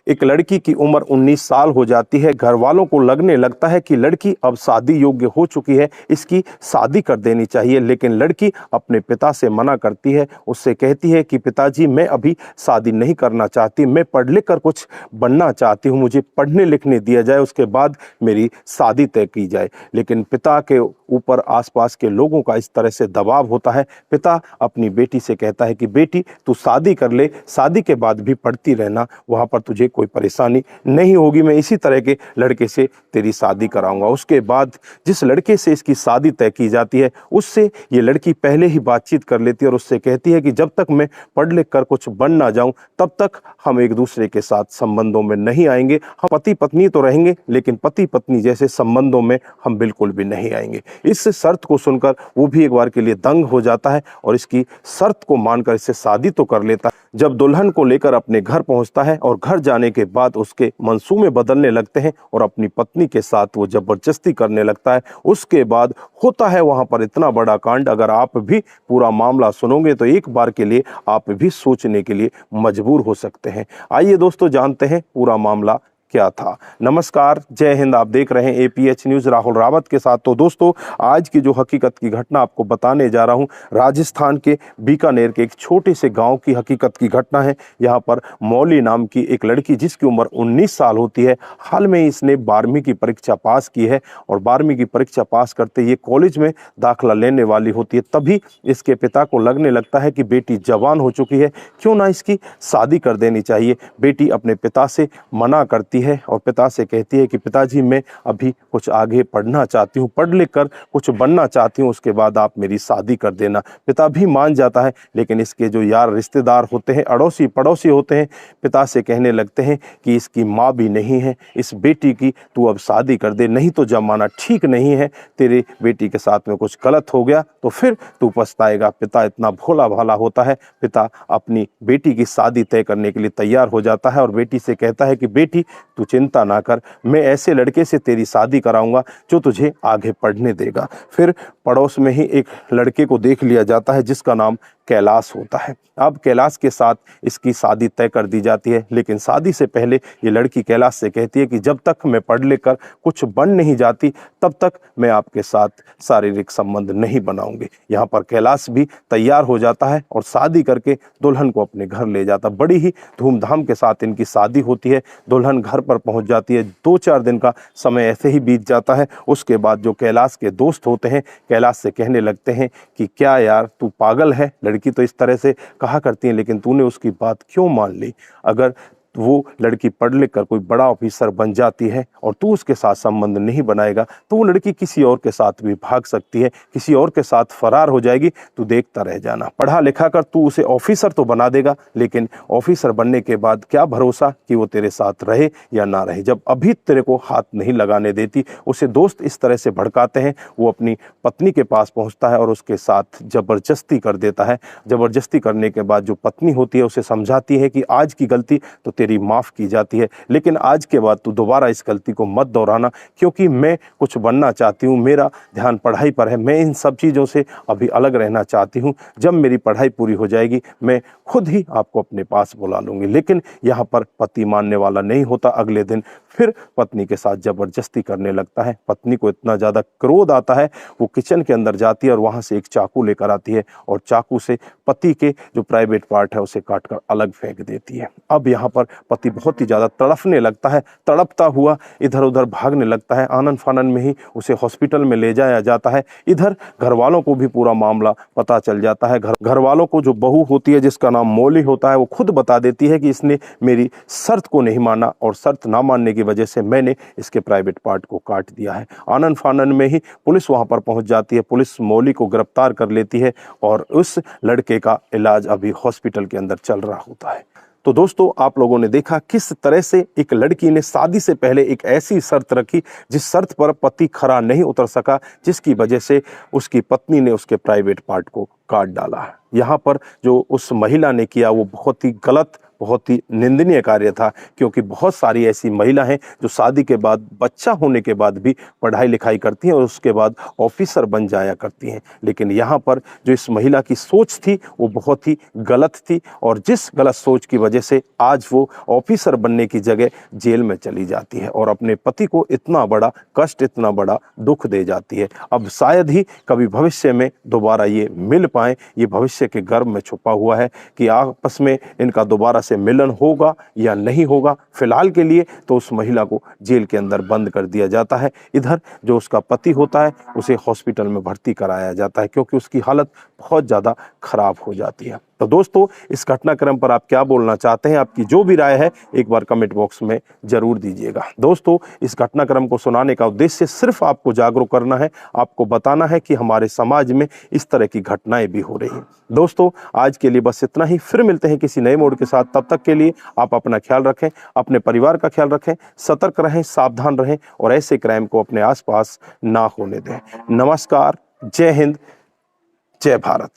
एक लड़की की उम्र 19 साल हो जाती है। घर वालों को लगने लगता है कि लड़की अब शादी योग्य हो चुकी है, इसकी शादी कर देनी चाहिए। लेकिन लड़की अपने पिता से मना करती है, उससे कहती है कि पिताजी मैं अभी शादी नहीं करना चाहती, मैं पढ़ लिख कर कुछ बनना चाहती हूँ, मुझे पढ़ने लिखने दिया जाए, उसके बाद मेरी शादी तय की जाए। लेकिन पिता के ऊपर आसपास के लोगों का इस तरह से दबाव होता है। पिता अपनी बेटी से कहता है कि बेटी तू शादी कर ले, शादी के बाद भी पढ़ती रहना, वहाँ पर तुझे कोई परेशानी नहीं होगी, मैं इसी तरह के लड़के से तेरी शादी कराऊंगा। उसके बाद जिस लड़के से इसकी शादी तय की जाती है उससे ये लड़की पहले ही बातचीत कर लेती है और उससे कहती है कि जब तक मैं पढ़ लिख कर कुछ बन ना जाऊं तब तक हम एक दूसरे के साथ संबंधों में नहीं आएंगे। हम पति पत्नी तो रहेंगे लेकिन पति पत्नी जैसे संबंधों में हम बिल्कुल भी नहीं आएंगे। इस शर्त को सुनकर वो भी एक बार के लिए दंग हो जाता है और इसकी शर्त को मानकर इससे शादी तो कर लेता है। जब दुल्हन को लेकर अपने घर पहुंचता है और घर जाने के बाद उसके मंसूबे बदलने लगते हैं और अपनी पत्नी के साथ वो जबरदस्ती करने लगता है, उसके बाद होता है वहां पर इतना बड़ा कांड। अगर आप भी पूरा मामला सुनोगे तो एक बार के लिए आप भी सोचने के लिए मजबूर हो सकते हैं। आइए दोस्तों जानते हैं पूरा मामला क्या था। नमस्कार, जय हिंद। आप देख रहे हैं APH न्यूज़ राहुल रावत के साथ। तो दोस्तों आज की जो हकीकत की घटना आपको बताने जा रहा हूं, राजस्थान के बीकानेर के एक छोटे से गांव की हकीकत की घटना है। यहां पर मौली नाम की एक लड़की जिसकी उम्र 19 साल होती है, हाल में इसने 12वीं की परीक्षा पास की है और 12वीं की परीक्षा पास करते ये कॉलेज में दाखिला लेने वाली होती है। तभी इसके पिता को लगने लगता है कि बेटी जवान हो चुकी है, क्यों ना इसकी शादी कर देनी चाहिए। बेटी अपने पिता से मना करती है और पिता से कहती है कि पिताजी मैं अभी कुछ आगे पढ़ना चाहती हूँ, पढ़ लिख कर कुछ बनना चाहती हूँ, उसके बाद आप मेरी शादी कर देना। पिता भी मान जाता है लेकिन इसके जो यार रिश्तेदार होते हैं, अड़ोसी पड़ोसी होते हैं, पिता से कहने लगते हैं कि इसकी माँ भी नहीं है, इस बेटी की तू अब शादी कर दे, नहीं तो जमाना ठीक नहीं है, तेरे बेटी के साथ में कुछ गलत हो गया तो फिर तू पछताएगा। पिता इतना भोला भाला होता है, पिता अपनी बेटी की शादी तय करने के लिए तैयार हो जाता है और बेटी से कहता है कि बेटी तू चिंता ना कर, मैं ऐसे लड़के से तेरी शादी कराऊंगा जो तुझे आगे पढ़ने देगा। फिर पड़ोस में ही एक लड़के को देख लिया जाता है जिसका नाम कैलाश होता है। अब कैलाश के साथ इसकी शादी तय कर दी जाती है, लेकिन शादी से पहले ये लड़की कैलाश से कहती है कि जब तक मैं पढ़ लिख कर कुछ बन नहीं जाती तब तक मैं आपके साथ शारीरिक संबंध नहीं बनाऊंगी। यहाँ पर कैलाश भी तैयार हो जाता है और शादी करके दुल्हन को अपने घर ले जाता। बड़ी ही धूमधाम के साथ इनकी शादी होती है। दुल्हन घर पर पहुंच जाती है, 2-4 दिन का समय ऐसे ही बीत जाता है। उसके बाद जो कैलाश के दोस्त होते हैं कैलाश से कहने लगते हैं कि क्या यार तू पागल है, लड़की तो इस तरह से कहा करती है लेकिन तूने उसकी बात क्यों मान ली। अगर वो लड़की पढ़ लिख कर कोई बड़ा ऑफिसर बन जाती है और तू उसके साथ संबंध नहीं बनाएगा तो वो लड़की किसी और के साथ भी भाग सकती है, किसी और के साथ फरार हो जाएगी, तू देखता रह जाना। पढ़ा लिखा कर तू उसे ऑफिसर तो बना देगा लेकिन ऑफिसर बनने के बाद क्या भरोसा कि वो तेरे साथ रहे या ना रहे। जब अभी तेरे को हाथ नहीं लगाने देती, उसे दोस्त इस तरह से भड़काते हैं, वो अपनी पत्नी के पास पहुंचता है और उसके साथ जबरदस्ती कर देता है। जबरदस्ती करने के बाद जो पत्नी होती है उसे समझाती है कि आज की गलती तो तेरी माफ की जाती है, लेकिन आज के बाद तू दोबारा इस गलती को मत दोहराना, क्योंकि मैं कुछ बनना चाहती हूँ, मेरा ध्यान पढ़ाई पर है, मैं इन सब चीज़ों से अभी अलग रहना चाहती हूँ। जब मेरी पढ़ाई पूरी हो जाएगी मैं खुद ही आपको अपने पास बुला लूँगी। लेकिन यहाँ पर पति मानने वाला नहीं होता। अगले दिन फिर पत्नी के साथ जबरदस्ती करने लगता है। पत्नी को इतना ज़्यादा क्रोध आता है, वो किचन के अंदर जाती है और वहाँ से एक चाकू लेकर आती है और चाकू से पति के जो प्राइवेट पार्ट है उसे काटकर अलग फेंक देती है। अब यहाँ पर पति बहुत ही ज़्यादा तड़फने लगता है, तड़पता हुआ इधर उधर भागने लगता है। आनन फानन में ही उसे हॉस्पिटल में ले जाया जाता है। इधर घर वालों को भी पूरा मामला पता चल जाता है। घर वालों को जो बहू होती है जिसका नाम मौली होता है वो खुद बता देती है कि इसने मेरी शर्त को नहीं माना और शर्त ना मानने की वजह से मैंने इसके प्राइवेट पार्ट को काट दिया है। आनन फानन में ही पुलिस वहां पर पहुंच जाती है। पुलिस मौली को गिरफ्तार कर लेती है और उस लड़के का इलाज अभी हॉस्पिटल के अंदर चल रहा होता है। तो दोस्तों आप लोगों ने देखा किस तरह से एक लड़की ने शादी से पहले एक ऐसी शर्त रखी जिस शर्त पर पति खरा नहीं उतर सका, जिसकी वजह से उसकी पत्नी ने उसके प्राइवेट पार्ट को काट डाला। यहाँ पर जो उस महिला ने किया वो बहुत ही गलत बहुत ही निंदनीय कार्य था, क्योंकि बहुत सारी ऐसी महिला हैं जो शादी के बाद, बच्चा होने के बाद भी पढ़ाई लिखाई करती हैं और उसके बाद ऑफिसर बन जाया करती हैं। लेकिन यहाँ पर जो इस महिला की सोच थी वो बहुत ही गलत थी, और जिस गलत सोच की वजह से आज वो ऑफिसर बनने की जगह जेल में चली जाती है और अपने पति को इतना बड़ा कष्ट, इतना बड़ा दुख दे जाती है। अब शायद ही कभी भविष्य में दोबारा ये मिल पाए, ये भविष्य के गर्भ में छुपा हुआ है कि आपस में इनका दोबारा से मिलन होगा या नहीं होगा। फिलहाल के लिए तो उस महिला को जेल के अंदर बंद कर दिया जाता है। इधर जो उसका पति होता है उसे हॉस्पिटल में भर्ती कराया जाता है, क्योंकि उसकी हालत बहुत ज़्यादा खराब हो जाती है। तो दोस्तों, इस घटनाक्रम पर आप क्या बोलना चाहते हैं? आपकी जो भी राय है एक बार कमेंट बॉक्स में जरूर दीजिएगा। दोस्तों, इस घटनाक्रम को सुनाने का उद्देश्य सिर्फ आपको जागरूक करना है, आपको बताना है कि हमारे समाज में इस तरह की घटनाएं भी हो रही हैं। दोस्तों, आज के लिए बस इतना ही। फिर मिलते हैं किसी नए मोड़ के साथ। तब तक के लिए आप अपना ख्याल रखें, अपने परिवार का ख्याल रखें, सतर्क रहें, सावधान रहें और ऐसे क्राइम को अपने आसपास ना होने दें। नमस्कार, जय हिंद, जय भारत।